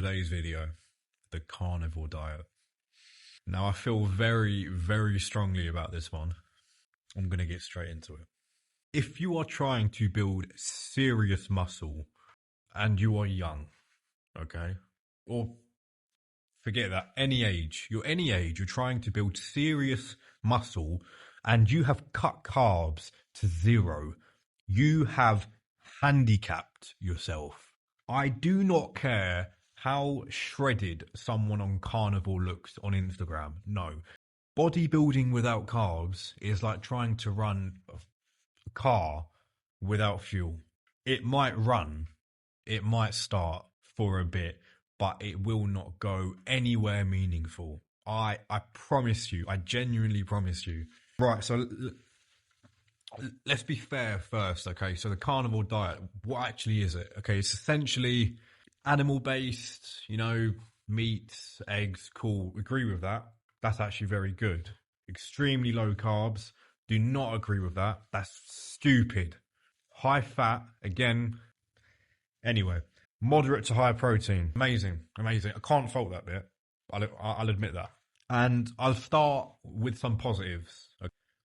today's video, the carnivore diet. Now I feel very, very strongly about this one. I'm going to get straight into it. If you are trying to build serious muscle and you are young, okay, or forget that, you're trying to build serious muscle and you have cut carbs to zero, you have handicapped yourself. I do not care how shredded someone on carnivore looks on Instagram. No. Bodybuilding without carbs is like trying to run a car without fuel. It might run, it might start for a bit, but it will not go anywhere meaningful. I promise you, I genuinely promise you. Right, so let's be fair first, okay? So the carnivore diet, what actually is it? Okay, it's essentially animal-based, meats, eggs, cool. Agree with that. That's actually very good. Extremely low carbs. Do not agree with that. That's stupid. High fat, again. Anyway, moderate to high protein. Amazing. I can't fault that bit. I'll admit that. And I'll start with some positives.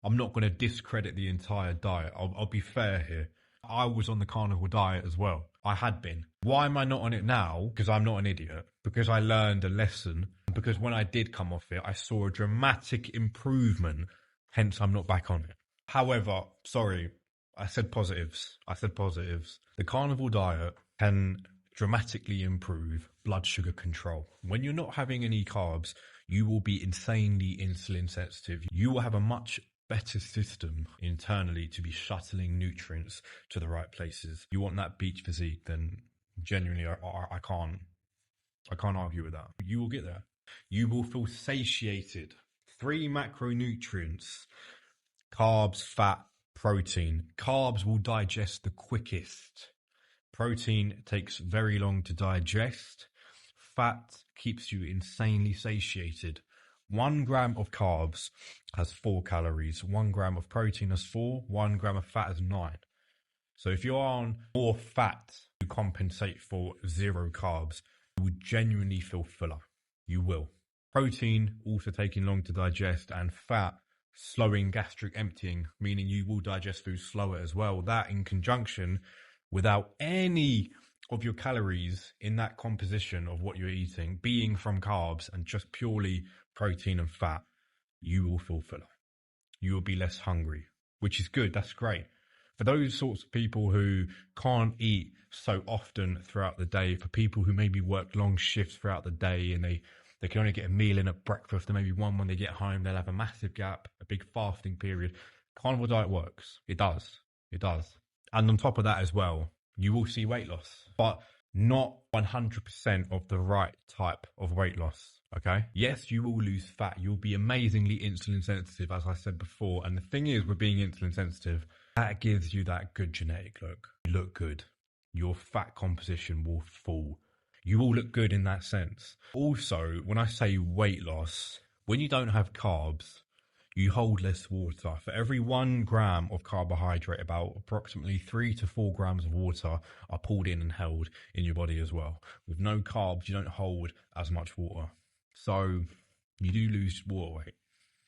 I'm not going to discredit the entire diet. I'll be fair here. I was on the carnivore diet as well. I had been. Why am I not on it now? Because I'm not an idiot. Because I learned a lesson. Because when I did come off it, I saw a dramatic improvement. Hence, I'm not back on it. However, sorry, I said positives. The carnivore diet can dramatically improve blood sugar control. When you're not having any carbs, you will be insanely insulin sensitive. You will have a much better system internally to be shuttling nutrients to the right places. You want that beach physique, then genuinely I can't argue with that. You will get there. You will feel satiated. 3 macronutrients: carbs, fat, protein. Carbs will digest the quickest. Protein takes very long to digest. Fat keeps you insanely satiated. 1 gram of carbs has 4 calories. 1 gram of protein has 4. 1 gram of fat has 9. So if you're on more fat to compensate for 0 carbs, you would genuinely feel fuller. You will. Protein also taking long to digest, and fat slowing gastric emptying, meaning you will digest food slower as well. That in conjunction, without any of your calories in that composition of what you're eating being from carbs and just purely protein and fat, you will feel fuller. You will be less hungry, which is good. That's great. For those sorts of people who can't eat so often throughout the day, for people who maybe work long shifts throughout the day and they can only get a meal in at breakfast and maybe one when they get home, they'll have a massive gap, a big fasting period. Carnivore diet works. It does. And on top of that as well, you will see weight loss, but not 100% of the right type of weight loss, okay? Yes, you will lose fat. You'll be amazingly insulin sensitive, as I said before. And the thing is, with being insulin sensitive, that gives you that good genetic look. You look good. Your fat composition will fall. You will look good in that sense. Also, when I say weight loss, when you don't have carbs, you hold less water. For every 1 gram of carbohydrate, about approximately 3 to 4 grams of water are pulled in and held in your body as well. With no carbs, you don't hold as much water. So you do lose water weight.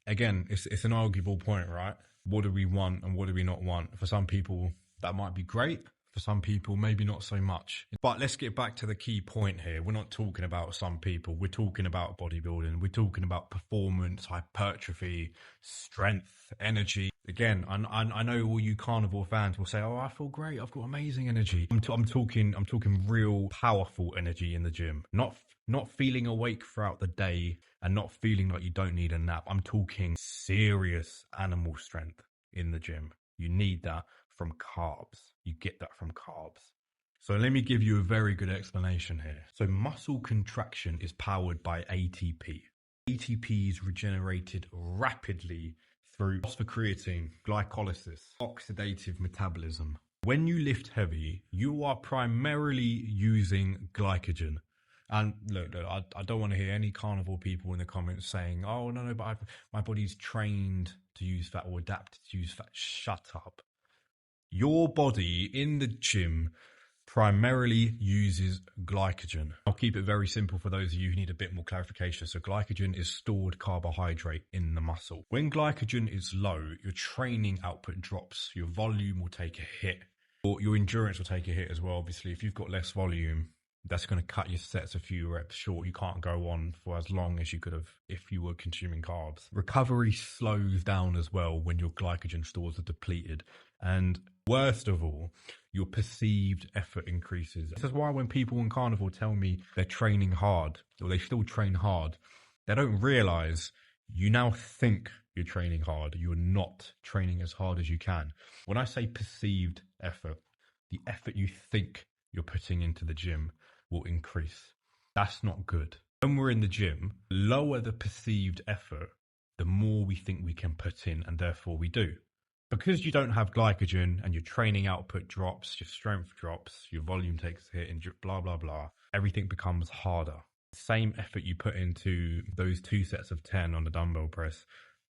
Again, it's an arguable point, right? What do we want and what do we not want? For some people, that might be great. For some people, maybe not so much. But let's get back to the key point here. We're not talking about some people. We're talking about bodybuilding. We're talking about performance, hypertrophy, strength, energy. Again, I know all you carnivore fans will say, "Oh, I feel great. I've got amazing energy." I'm talking real powerful energy in the gym. Not feeling awake throughout the day and not feeling like you don't need a nap. I'm talking serious animal strength in the gym. You need that from carbs. You get that from carbs. So let me give you a very good explanation here. So muscle contraction is powered by ATP. ATP is regenerated rapidly through phosphocreatine, glycolysis, oxidative metabolism. When you lift heavy, you are primarily using glycogen. And look, I don't want to hear any carnivore people in the comments saying, "Oh, no, but my body's trained to use fat or adapted to use fat." Shut up. Your body in the gym primarily uses glycogen. I'll keep it very simple for those of you who need a bit more clarification. So glycogen is stored carbohydrate in the muscle. When glycogen is low, your training output drops, your volume will take a hit, or your endurance will take a hit as well. Obviously, if you've got less volume, that's going to cut your sets a few reps short. You can't go on for as long as you could have if you were consuming carbs. Recovery slows down as well when your glycogen stores are depleted. And worst of all, your perceived effort increases. This is why when people on carnivore tell me they're training hard, or they still train hard, they don't realize you now think you're training hard. You're not training as hard as you can. When I say perceived effort, the effort you think you're putting into the gym will increase. That's not good. When we're in the gym, lower the perceived effort, the more we think we can put in, and therefore we do. Because you don't have glycogen and your training output drops, your strength drops, your volume takes a hit, and blah, blah, blah, everything becomes harder. Same effort you put into those 2 sets of 10 on the dumbbell press,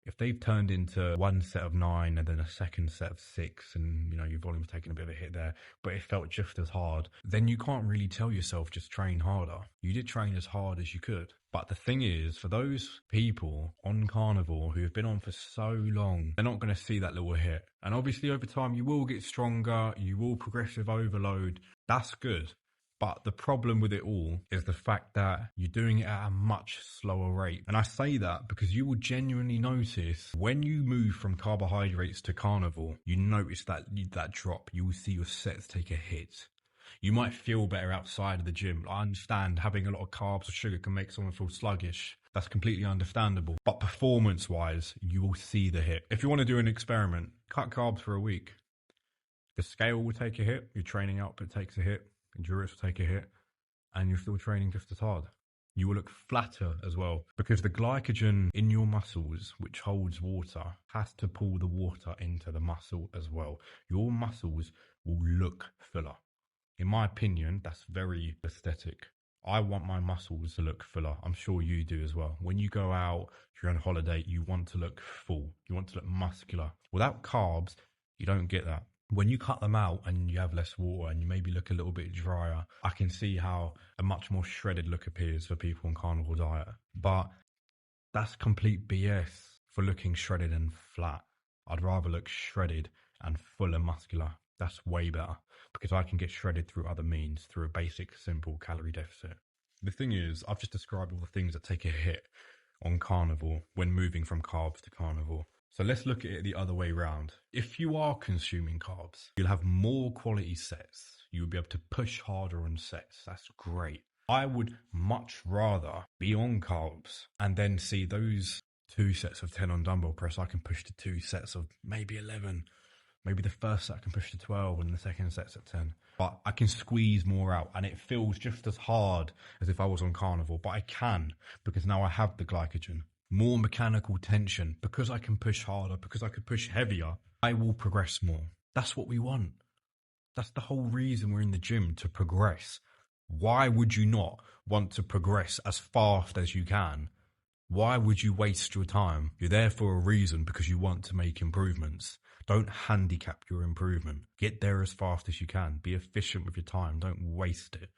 if they've turned into 1 set of 9 and then a second set of 6 and, you know, your volume's taken a bit of a hit there, but it felt just as hard, then you can't really tell yourself just train harder. You did train as hard as you could. But the thing is, for those people on carnivore who have been on for so long, they're not going to see that little hit. And obviously over time you will get stronger, you will progressive overload. That's good. But the problem with it all is the fact that you're doing it at a much slower rate. And I say that because you will genuinely notice when you move from carbohydrates to carnivore, you notice that drop. You will see your sets take a hit. You might feel better outside of the gym. I understand having a lot of carbs or sugar can make someone feel sluggish. That's completely understandable. But performance-wise, you will see the hit. If you want to do an experiment, cut carbs for a week. The scale will take a hit. Your training output takes a hit. Endurance will take a hit, and you're still training just as hard. You will look flatter as well because the glycogen in your muscles, which holds water, has to pull the water into the muscle as well. Your muscles will look fuller. In my opinion, that's very aesthetic. I want my muscles to look fuller. I'm sure you do as well. When you go out, if you're on holiday, you want to look full. You want to look muscular. Without carbs, you don't get that. When you cut them out and you have less water and you maybe look a little bit drier, I can see how a much more shredded look appears for people on carnivore diet. But that's complete BS for looking shredded and flat. I'd rather look shredded and full and muscular. That's way better because I can get shredded through other means, through a basic, simple calorie deficit. The thing is, I've just described all the things that take a hit on carnivore when moving from carbs to carnivore. So let's look at it the other way around. If you are consuming carbs, you'll have more quality sets. You'll be able to push harder on sets. That's great. I would much rather be on carbs and then see those 2 sets of 10 on dumbbell press. I can push to 2 sets of maybe 11. Maybe the first set I can push to 12 and the second set's at 10. But I can squeeze more out and it feels just as hard as if I was on carnivore. But I can because now I have the glycogen. More mechanical tension, because I can push harder, because I can push heavier, I will progress more. That's what we want. That's the whole reason we're in the gym, to progress. Why would you not want to progress as fast as you can? Why would you waste your time? You're there for a reason, because you want to make improvements. Don't handicap your improvement. Get there as fast as you can. Be efficient with your time. Don't waste it.